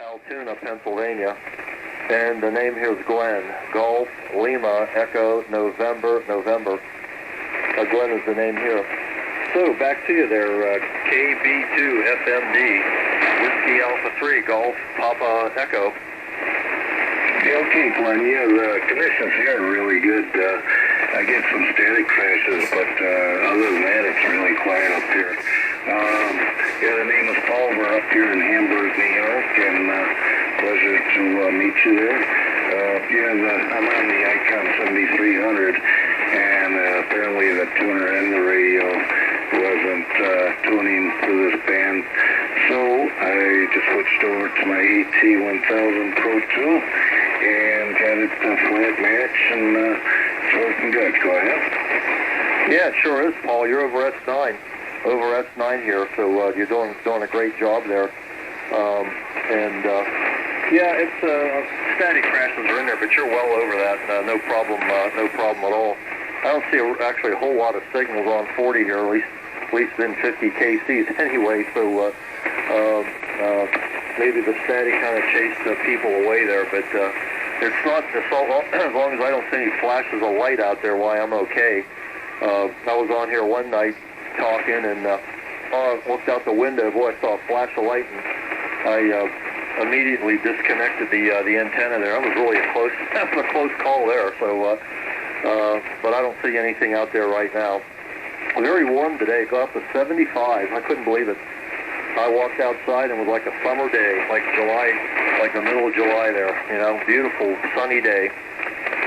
Altoona, Pennsylvania. And the name here is Glenn. Golf, Lima, Echo, November, November. Glenn is the name here. So, back to you there, KB2FMD, Whiskey Alpha 3, Golf, Papa, Echo. Yeah, okay, Glenn. Yeah, the conditions here are really good. I get some static crashes, but other than that, it's really quiet up here. Yeah, the name is Paul. We're up here in Hamburg, New York, and pleasure to meet you there. I'm on the Icon 7300, and apparently the tuner and the radio wasn't tuning for this band, so I just switched over to my AT1000 Pro 2 and got it flat match, and it's working good. Go ahead. Yeah, it sure is, Paul. You're over S9. Over S9 here, so you're doing a great job there. Yeah, it's static crashes are in there, but you're well over that. No problem at all. I don't see actually a whole lot of signals on 40 here, at least in 50 kcs anyway. So maybe the static kind of chased the people away there, but it's not. As long as I don't see any flashes of light out there, why I'm okay. I was on here one night talking, and I looked out the window. Boy, I saw a flash of light, and I immediately disconnected the antenna there. That was really a close call there. So, but I don't see anything out there right now. Very warm today. Got up to 75. I couldn't believe it. I walked outside and it was like a summer day, like July, like the middle of July there. You know, beautiful sunny day.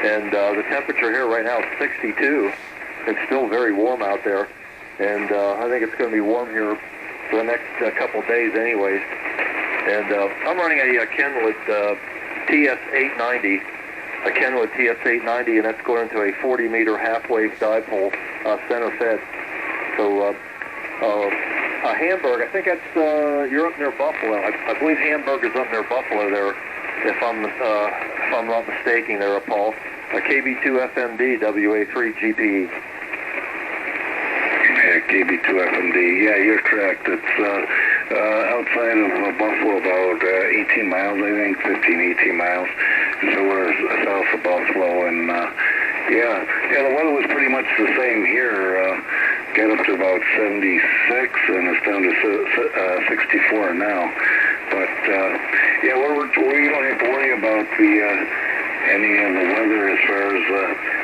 And the temperature here right now is 62. It's still very warm out there. And I think it's going to be warm here for the next couple of days anyways. And I'm running a Kenwood TS890, and that's going into a 40-meter half-wave dipole center fed. So Hamburg, I think that's, you're up near Buffalo. I believe Hamburg is up near Buffalo there, if I'm not mistaken there, Paul. KB2FMD, WA3GPE. KB2FMD. Yeah, you're correct. It's outside of Buffalo, about 18 miles, I think, 15, 18 miles. So we're south of Buffalo, and yeah, the weather was pretty much the same here. Got up to about 76, and it's down to 64 now. But yeah, we don't have to worry about any of the weather as far as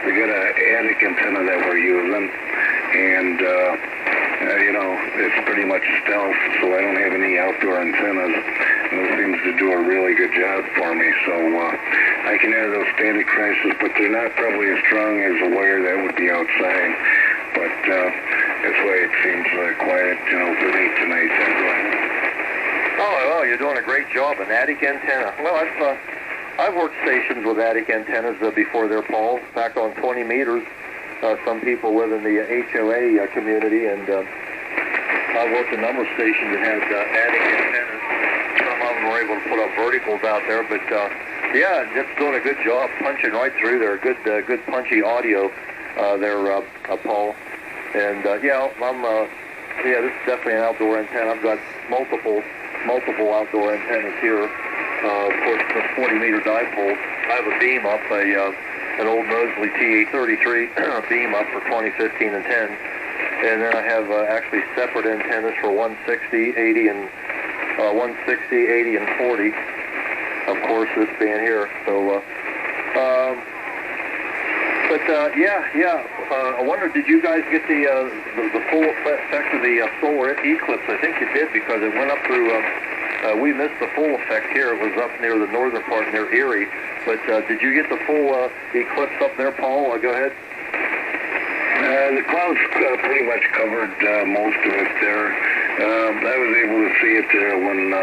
we got an attic antenna that we're using. And, it's pretty much stealth, so I don't have any outdoor antennas. And it seems to do a really good job for me. So I can hear those static crashes, but they're not probably as strong as a wire that would be outside. But that's why it seems quiet, for me tonight. Oh, well, you're doing a great job. An attic antenna. Well, I've worked stations with attic antennas before there, Paul, back on 20 meters. Some people live in the HOA community, and I've worked a number of stations that had attic antennas. Some of them were able to put up verticals out there, but yeah, just doing a good job punching right through there. Good punchy audio there, Paul. And yeah, this is definitely an outdoor antenna. I've got multiple outdoor antennas here. Of course, the 40-meter dipole. I have a beam up, an old Mosley TA33 beam up for 2015 and 10. And then I have actually separate antennas for 160, 80, and 160, 80, and 40. Of course, this band here. So, I wonder, did you guys get the full effect of the solar eclipse? I think you did, because it went up through. We missed the full effect here. It was up near the northern part, near Erie. But did you get the full eclipse up there, Paul? Go ahead. The clouds pretty much covered most of it there. I was able to see it there when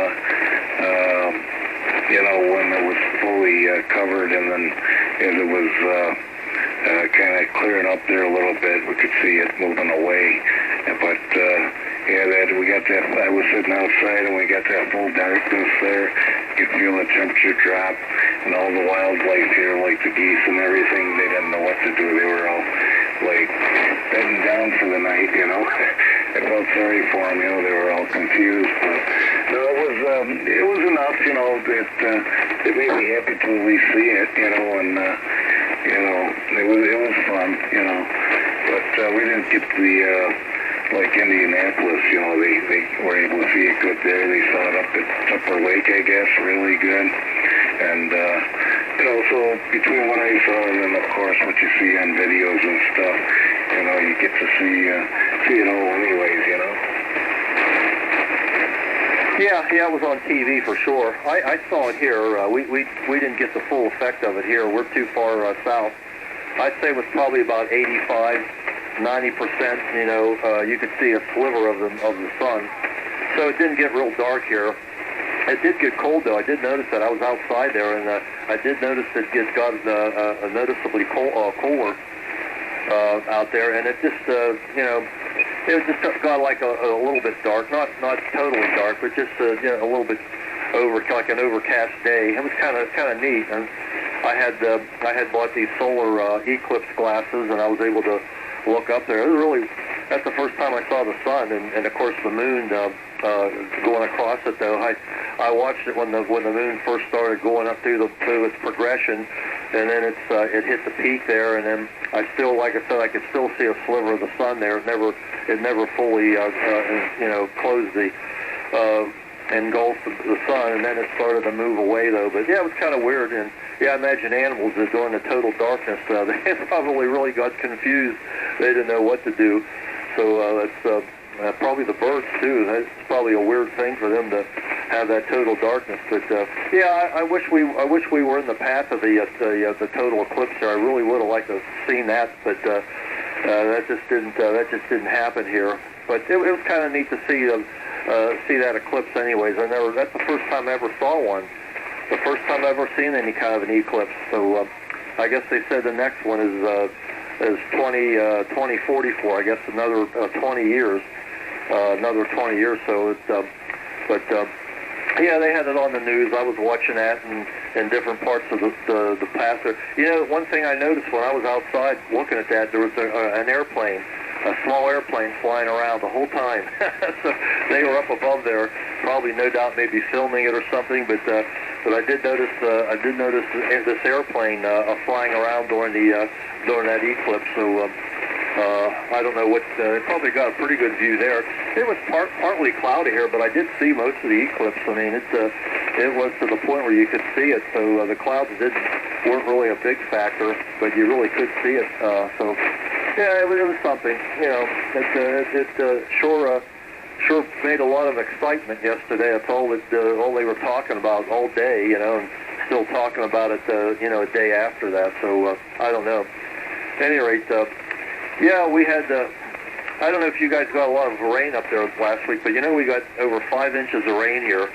it was fully covered, and then as it was kind of clearing up there a little bit, we could see it moving away. But we got that. I was sitting outside, and we got that full darkness there. You could feel the temperature drop, and all the wildlife here, like the geese and everything, they didn't know what to do. They were all like bedding down for the night, I felt sorry for them, they were all confused. But no, it was enough, it made me happy to at least see it, you know, and it was fun, you know. But we didn't get the like Indianapolis, you know, they were able to see it good there. They saw it up at Tupper Lake, I guess, really good. And you know, so between what I saw and then of course what you see on videos and stuff, you know, you get to see it all anyways, you know. Yeah, it was on TV for sure. I saw it here. We didn't get the full effect of it here. We're too far south. I'd say it was probably about 85, 90%. You know, you could see a sliver of the sun. So it didn't get real dark here. It did get cold though. I did notice that. I was outside there, and I did notice that it got noticeably cooler out there, and it just you know. It just got like a little bit dark, not totally dark, but just you know, a little bit like an overcast day. It was kind of neat, and I had bought these solar eclipse glasses, and I was able to look up there. It was really, that's the first time I saw the sun, and of course the moon going across it. Though I watched it when the moon first started going up through its progression, and then it hit the peak there, and then I still, like I said, I could still see a sliver of the sun there. It never fully you know, closed the engulfed the sun, and then it started to move away though. But yeah, it was kind of weird, and yeah, I imagine animals that during the total darkness they probably really got confused. They didn't know what to do. So that's probably the birds too. That's probably a weird thing for them to have that total darkness. But yeah, I wish we were in the path of the total eclipse there. I really would have liked to have seen that, but that just didn't happen here. But it was kind of neat to see that eclipse anyways. That's the first time I ever saw one. The first time I've ever seen any kind of an eclipse. So I guess they said the next one is 2044. I guess another 20 years. Another 20 years. So it's yeah, they had it on the news. I was watching that in different parts of the path there. You know, one thing I noticed when I was outside looking at that, there was an airplane, a small airplane flying around the whole time. So they were up above there, probably no doubt maybe filming it or something. But I did notice this airplane flying around during that eclipse. So I don't know what. They probably got a pretty good view there. It was partly cloudy here, but I did see most of the eclipse. I mean, it was to the point where you could see it. So the clouds weren't really a big factor, but you really could see it. So yeah, it was something. You know, it sure made a lot of excitement yesterday. That's all they were talking about all day. You know, and still talking about it. You know, a day after that. So I don't know. At any rate. Yeah, we had, I don't know if you guys got a lot of rain up there last week, but you know we got over 5 inches of rain here,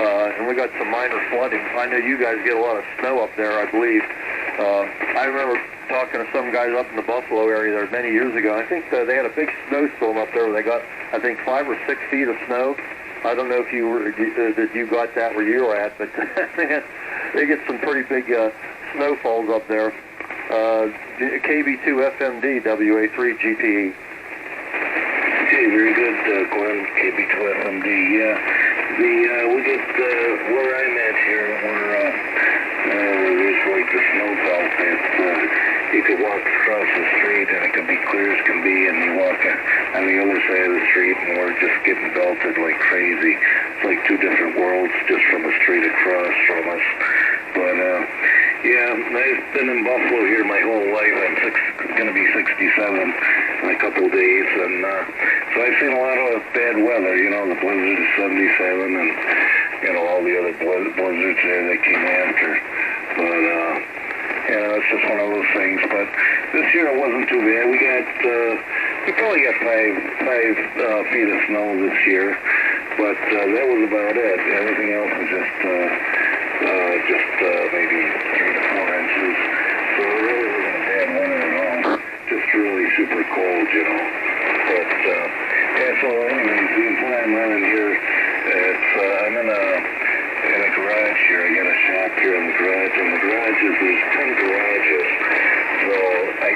and we got some minor flooding. I know you guys get a lot of snow up there, I believe. I remember talking to some guys up in the Buffalo area there many years ago. I think they had a big snowstorm up there where they got, I think, 5 or 6 feet of snow. I don't know if you got that where you were at, but they get some pretty big snowfalls up there. KB2 FMD WA3 GPE. Okay, very good, Glenn. KB2 FMD. Yeah, we get where I'm at here, where there's like the snow belt that you could walk across the street and it could be clear as can be, and you walk on the other side of the street and we're just getting belted like crazy. It's like two different worlds just from the street across from us. But yeah, I've been in Buffalo here my whole life. I'm going to be 67 in a couple of days, and so I've seen a lot of bad weather. You know, the blizzard of 77, and you know all the other blizzards there that came after. But yeah, it's just one of those things. But this year it wasn't too bad. We probably got five feet of snow this year, but that was about it. Everything else was just maybe 3 to 4 inches. So it really wasn't a bad winter at all. Just really super cold, you know. But yeah, so anyways, the point I'm running here, I'm in a garage here. I got a shop here in the garage, and the garages, there's 10 garages. So I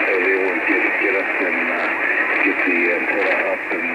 was able to get up and get the antenna up and